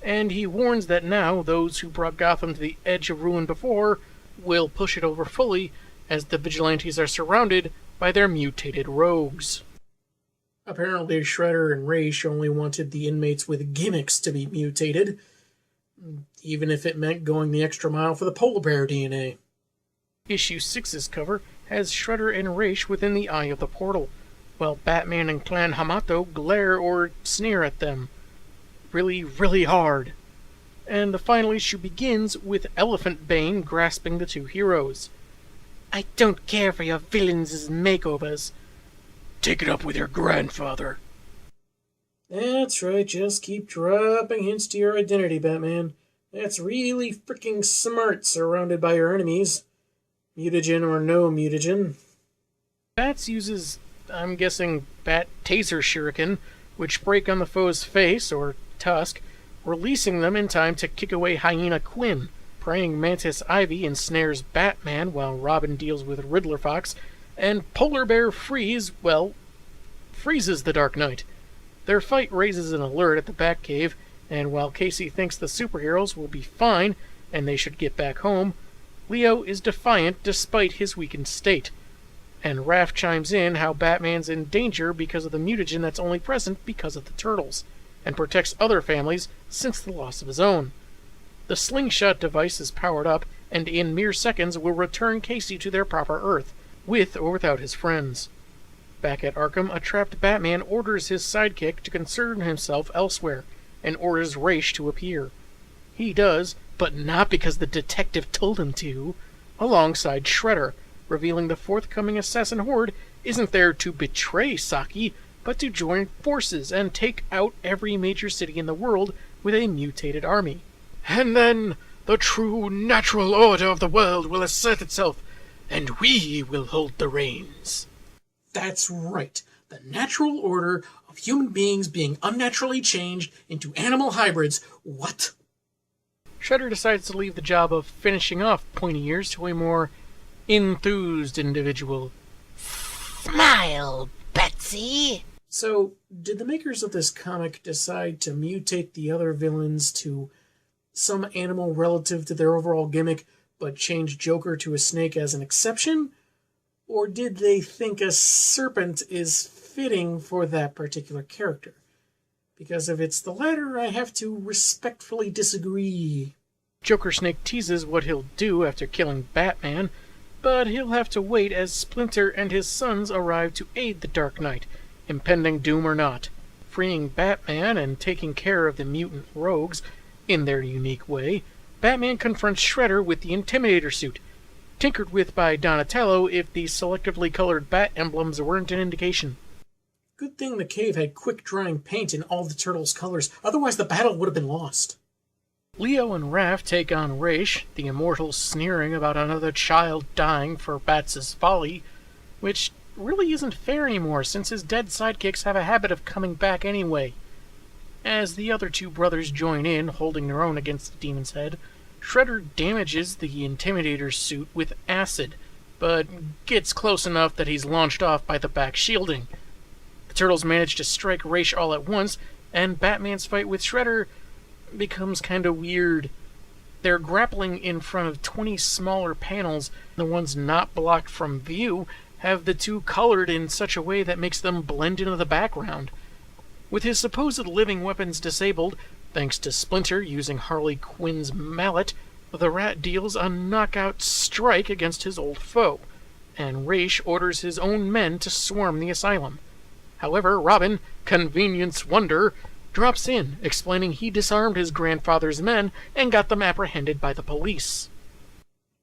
And he warns that now those who brought Gotham to the edge of ruin before will push it over fully, as the vigilantes are surrounded by their mutated rogues. Apparently Shredder and Ra's only wanted the inmates with gimmicks to be mutated, even if it meant going the extra mile for the polar bear DNA. Issue 6's cover has Shredder and Raish within the eye of the portal, while Batman and Clan Hamato glare or sneer at them. Really, really hard. And the final issue begins with Elephant Bane grasping the two heroes. "I don't care for your villains' makeovers. Take it up with your grandfather." That's right, just keep dropping hints to your identity, Batman. That's really freaking smart, surrounded by your enemies. Mutagen or no mutagen. Bats uses, I'm guessing, Bat Taser Shuriken, which break on the foe's face, or tusk, releasing them in time to kick away Hyena Quinn. Praying Mantis Ivy ensnares Batman while Robin deals with Riddler Fox, and Polar Bear Freeze, well, freezes the Dark Knight. Their fight raises an alert at the Batcave, and while Casey thinks the superheroes will be fine and they should get back home, Leo is defiant despite his weakened state. And Raph chimes in how Batman's in danger because of the mutagen that's only present because of the Turtles, and protects other families since the loss of his own. The slingshot device is powered up, and in mere seconds will return Casey to their proper Earth, with or without his friends. Back at Arkham, a trapped Batman orders his sidekick to concern himself elsewhere, and orders Raish to appear. He does, but not because the detective told him to, alongside Shredder, revealing the forthcoming assassin horde isn't there to betray Saki, but to join forces and take out every major city in the world with a mutated army. And then the true natural order of the world will assert itself, and we will hold the reins. That's right. The natural order of human beings being unnaturally changed into animal hybrids. What? Shredder decides to leave the job of finishing off Pointy Ears to a more enthused individual. Smile, Betsy. So, did the makers of this comic decide to mutate the other villains to some animal relative to their overall gimmick, but change Joker to a snake as an exception? Or did they think a serpent is fitting for that particular character? Because if it's the latter, I have to respectfully disagree. Joker Snake teases what he'll do after killing Batman, but he'll have to wait as Splinter and his sons arrive to aid the Dark Knight, impending doom or not. Freeing Batman and taking care of the mutant rogues in their unique way, Batman confronts Shredder with the Intimidator suit, tinkered with by Donatello if the selectively colored bat emblems weren't an indication. Good thing the cave had quick-drying paint in all the turtles' colors, otherwise the battle would have been lost. Leo and Raph take on Raish, the immortal sneering about another child dying for Bats' folly, which really isn't fair anymore since his dead sidekicks have a habit of coming back anyway. As the other two brothers join in, holding their own against the demon's head, Shredder damages the Intimidator's suit with acid, but gets close enough that he's launched off by the back shielding. The Turtles manage to strike Raish all at once, and Batman's fight with Shredder becomes kinda weird. They're grappling in front of 20 smaller panels. The ones not blocked from view have the two colored in such a way that makes them blend into the background. With his supposed living weapons disabled, thanks to Splinter using Harley Quinn's mallet, the Rat deals a knockout strike against his old foe, and Raish orders his own men to swarm the asylum. However, Robin, convenience wonder, drops in, explaining he disarmed his grandfather's men and got them apprehended by the police.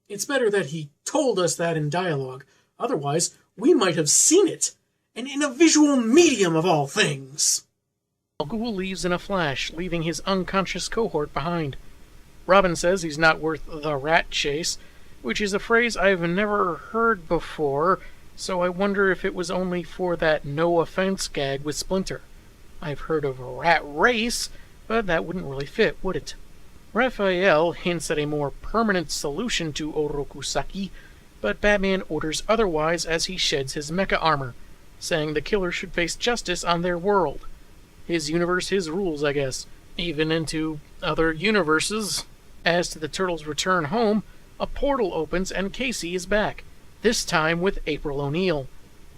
It's better that he told us that in dialogue, otherwise we might have seen it, and in a visual medium of all things. Al Ghul leaves in a flash, leaving his unconscious cohort behind. Robin says he's not worth the rat chase, which is a phrase I've never heard before, so I wonder if it was only for that no offense gag with Splinter. I've heard of a rat race, but that wouldn't really fit, would it? Raphael hints at a more permanent solution to Orokusaki, but Batman orders otherwise as he sheds his mecha armor, saying the killer should face justice on their world. His universe, his rules, I guess, even into other universes. As to the Turtles' return home, a portal opens and Casey is back, this time with April O'Neil.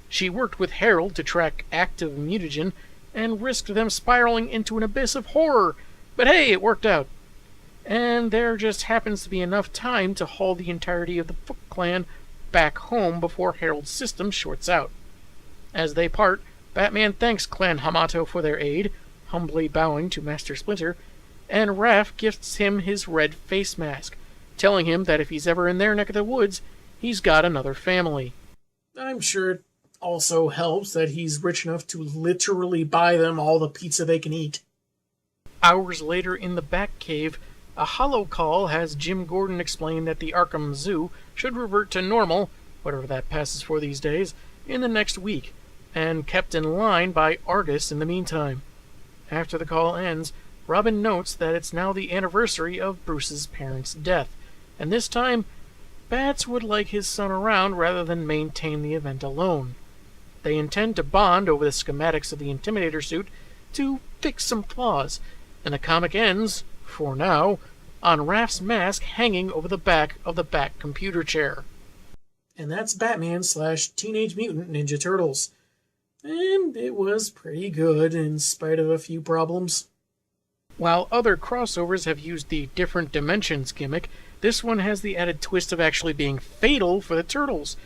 She worked with Harold to track active mutagen and risked them spiraling into an abyss of horror, but hey, it worked out. and there just happens to be enough time to haul the entirety of the Foot Clan back home before Harold's system shorts out. As they part, Batman thanks Clan Hamato for their aid, humbly bowing to Master Splinter, and Raph gifts him his red face mask, telling him that if he's ever in their neck of the woods, he's got another family. I'm sure it also helps that he's rich enough to literally buy them all the pizza they can eat. Hours later in the Batcave, a hollow call has Jim Gordon explain that the Arkham Zoo should revert to normal, whatever that passes for these days, in the next week, and kept in line by Argus in the meantime. After the call ends, Robin notes that it's now the anniversary of Bruce's parents' death, and this time, Bats would like his son around rather than maintain the event alone. They intend to bond over the schematics of the Intimidator suit to fix some flaws, and the comic ends, for now, on Raph's mask hanging over the back of the Bat computer chair. And that's Batman / Teenage Mutant Ninja Turtles. And it was pretty good in spite of a few problems. While other crossovers have used the different dimensions gimmick, this one has the added twist of actually being fatal for the Turtles,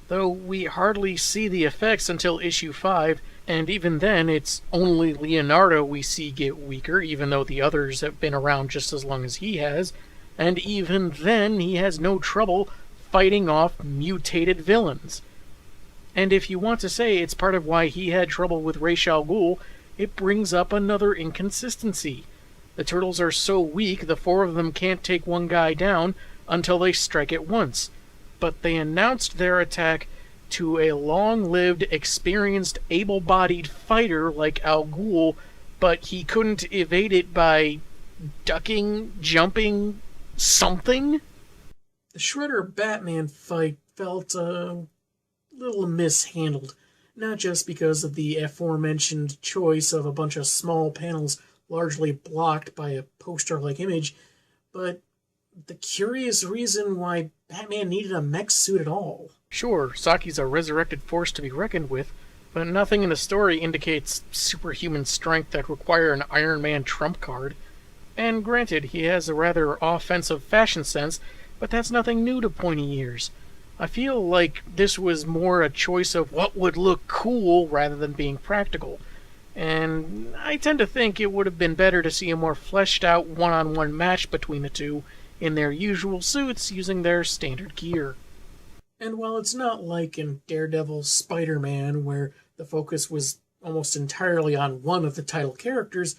though we hardly see the effects until issue 5, and even then it's only Leonardo we see get weaker, even though the others have been around just as long as he has, and even then he has no trouble fighting off mutated villains. And if you want to say it's part of why he had trouble with Ra's al Ghul, it brings up another inconsistency. The Turtles are so weak the four of them can't take one guy down until they strike at once, but they announced their attack to a long-lived, experienced, able-bodied fighter like Al Ghul, but he couldn't evade it by ducking, jumping, something? The Shredder-Batman fight felt a little mishandled, not just because of the aforementioned choice of a bunch of small panels largely blocked by a poster-like image, but the curious reason why Batman needed a mech suit at all. Sure, Saki's a resurrected force to be reckoned with, but nothing in the story indicates superhuman strength that require an Iron Man trump card. And granted, he has a rather offensive fashion sense, but that's nothing new to pointy ears. I feel like this was more a choice of what would look cool rather than being practical. And I tend to think it would have been better to see a more fleshed out one-on-one match between the two in their usual suits using their standard gear. And while it's not like in Daredevil Spider-Man, where the focus was almost entirely on one of the title characters,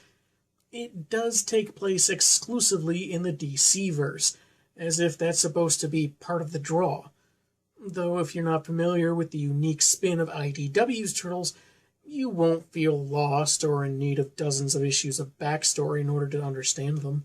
it does take place exclusively in the DC-verse, as if that's supposed to be part of the draw. Though if you're not familiar with the unique spin of IDW's Turtles, you won't feel lost or in need of dozens of issues of backstory in order to understand them.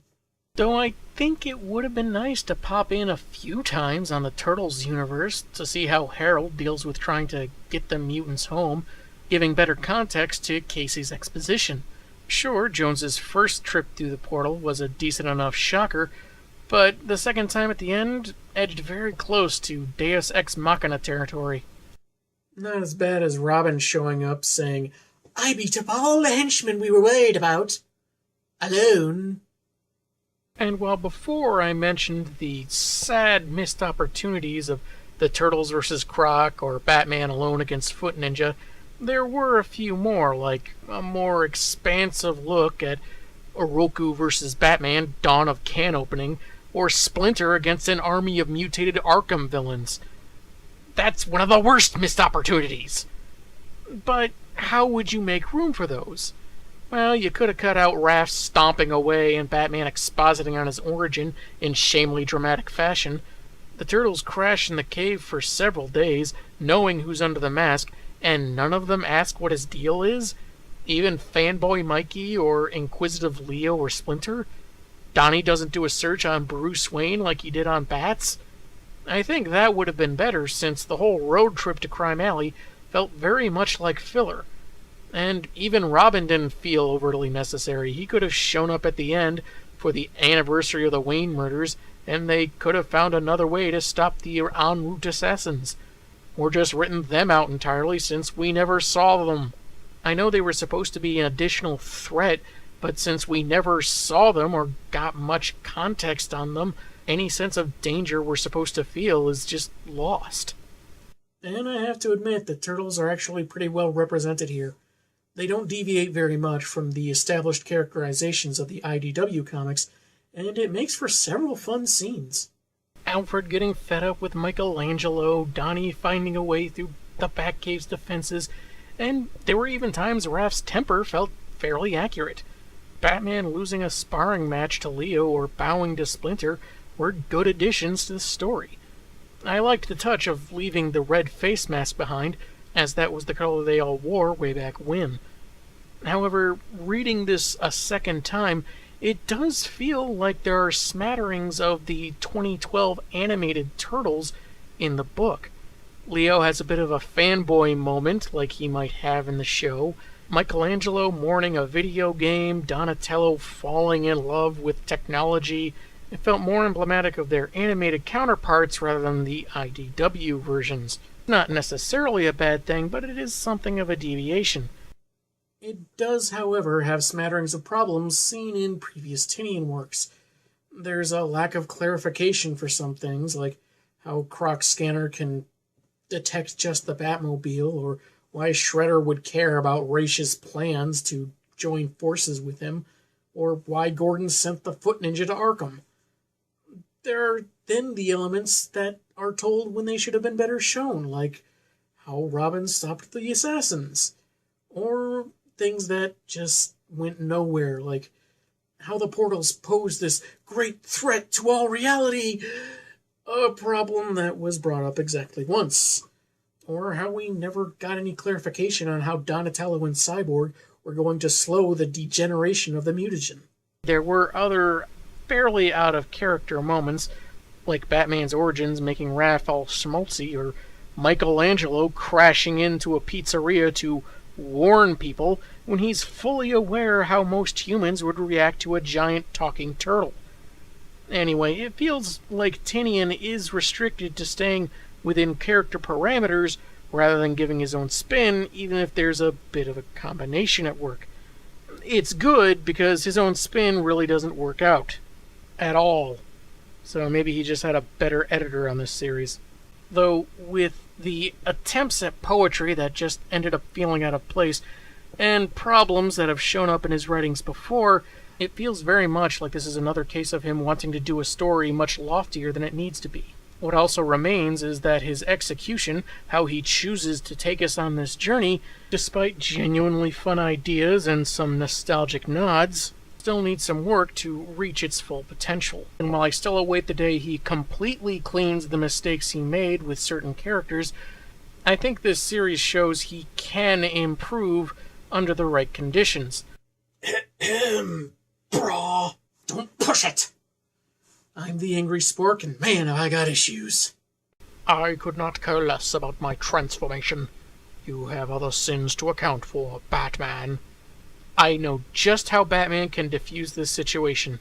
Though I think it would have been nice to pop in a few times on the Turtles universe to see how Harold deals with trying to get the mutants home, giving better context to Casey's exposition. Sure, Jones's first trip through the portal was a decent enough shocker, but the second time at the end edged very close to Deus Ex Machina territory. Not as bad as Robin showing up saying, "I beat up all the henchmen we were worried about. Alone." And while before I mentioned the sad missed opportunities of the Turtles vs. Croc or Batman alone against Foot Ninja, there were a few more, like a more expansive look at Oroku vs. Batman, Dawn of Can Opening, or Splinter against an army of mutated Arkham villains. That's one of the worst missed opportunities. But how would you make room for those? Well, you could have cut out Raph stomping away and Batman expositing on his origin in shamefully dramatic fashion. The Turtles crash in the cave for several days, knowing who's under the mask, and none of them ask what his deal is? Even Fanboy Mikey or Inquisitive Leo or Splinter? Donnie doesn't do a search on Bruce Wayne like he did on Bats? I think that would have been better, since the whole road trip to Crime Alley felt very much like filler. And even Robin didn't feel overtly necessary. He could have shown up at the end for the anniversary of the Wayne murders, and they could have found another way to stop the en route assassins. Or just written them out entirely, since we never saw them. I know they were supposed to be an additional threat, But since we never saw them or got much context on them, any sense of danger we're supposed to feel is just lost. And I have to admit that turtles are actually pretty well represented here. They don't deviate very much from the established characterizations of the IDW comics, and it makes for several fun scenes. Alfred getting fed up with Michelangelo, Donnie finding a way through the Batcave's defenses, and there were even times Raph's temper felt fairly accurate. Batman losing a sparring match to Leo or bowing to Splinter were good additions to the story. I liked the touch of leaving the red face mask behind, as that was the color they all wore way back when. However, reading this a second time, it does feel like there are smatterings of the 2012 animated Turtles in the book. Leo has a bit of a fanboy moment, like he might have in the show. Michelangelo mourning a video game, Donatello falling in love with technology. It felt more emblematic of their animated counterparts rather than the IDW versions. Not necessarily a bad thing, but it is something of a deviation. It does, however, have smatterings of problems seen in previous Tinian works. There's a lack of clarification for some things, like how Croc's scanner can detect just the Batmobile, or why Shredder would care about Raish's plans to join forces with him, or why Gordon sent the Foot Ninja to Arkham. There are then the elements that are told when they should have been better shown, like how Robin stopped the assassins, or things that just went nowhere, like how the portals pose this great threat to all reality, a problem that was brought up exactly once. Or how we never got any clarification on how Donatello and Cyborg were going to slow the degeneration of the mutagen. There were other fairly out-of-character moments, like Batman's origins making Raph all schmaltzy, or Michelangelo crashing into a pizzeria to warn people when he's fully aware how most humans would react to a giant talking turtle. Anyway, it feels like Tinian is restricted to staying within character parameters rather than giving his own spin, even if there's a bit of a combination at work. It's good because his own spin really doesn't work out at all. So maybe he just had a better editor on this series. Though with the attempts at poetry that just ended up feeling out of place, and problems that have shown up in his writings before, it feels very much like this is another case of him wanting to do a story much loftier than it needs to be. What also remains is that his execution, how he chooses to take us on this journey, despite genuinely fun ideas and some nostalgic nods, still needs some work to reach its full potential. And while I still await the day he completely cleans the mistakes he made with certain characters, I think this series shows he can improve under the right conditions. Brah, don't push it! I'm the angry spork, and man, have I got issues. I could not care less about my transformation. You have other sins to account for, Batman. I know just how Batman can defuse this situation.